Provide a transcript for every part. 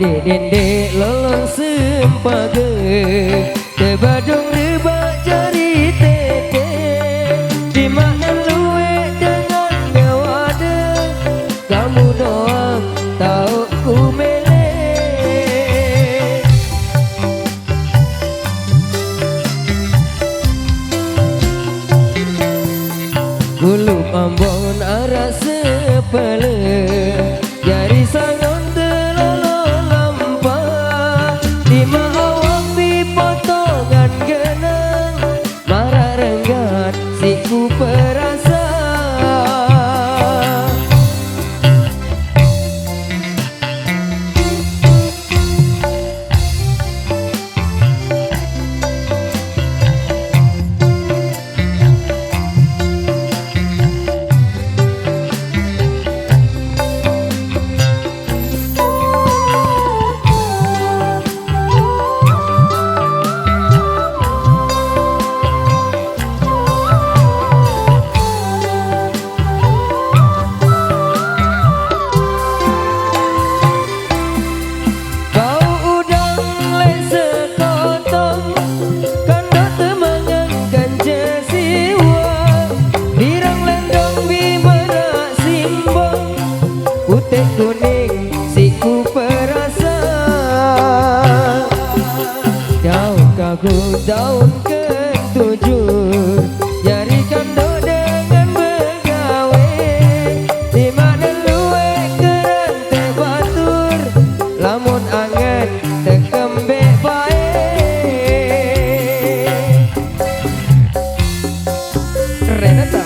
dende lolong sempage tebadung rebak cari tete di mana luwe dengan ngewade kamu doang tahu ku mele gulup ambon arah sepele jari sangon telolo lampah di awak di potongan genang marah renggat si ku perasa putih kuning si ku perasa daun kagu daun ketujuh jari kando dengan begawe di mana luwe keren teh batur lamun angen tekembe bae Renata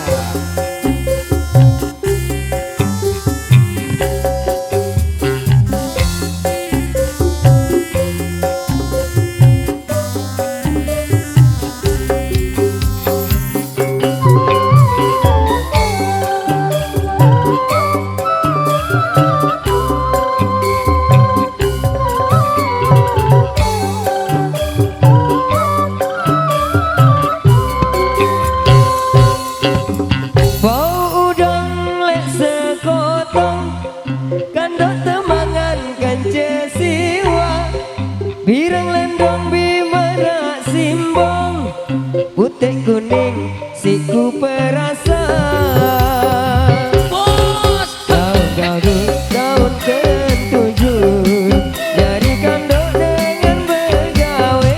kandok temangan kance siwa birang lendong bimara simbong putih kuning si ku perasa bos daun garu daun ketujuh dari kandok dengan begawe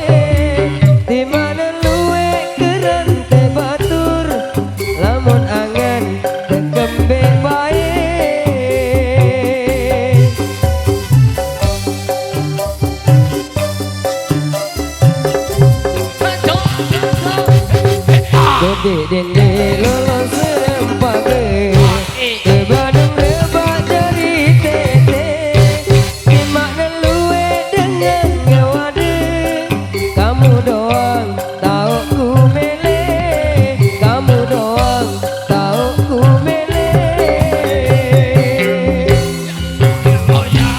di mana luwe keren teh batur lamun angen tekembe bae gede dende lolong sempage tebadung rebak dari tete di mana luwe dengan ngewade kamu doang tahu ku mele kamu doang tahu ku mele oh ya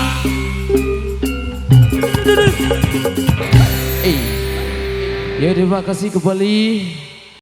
ya terima kasih kembali.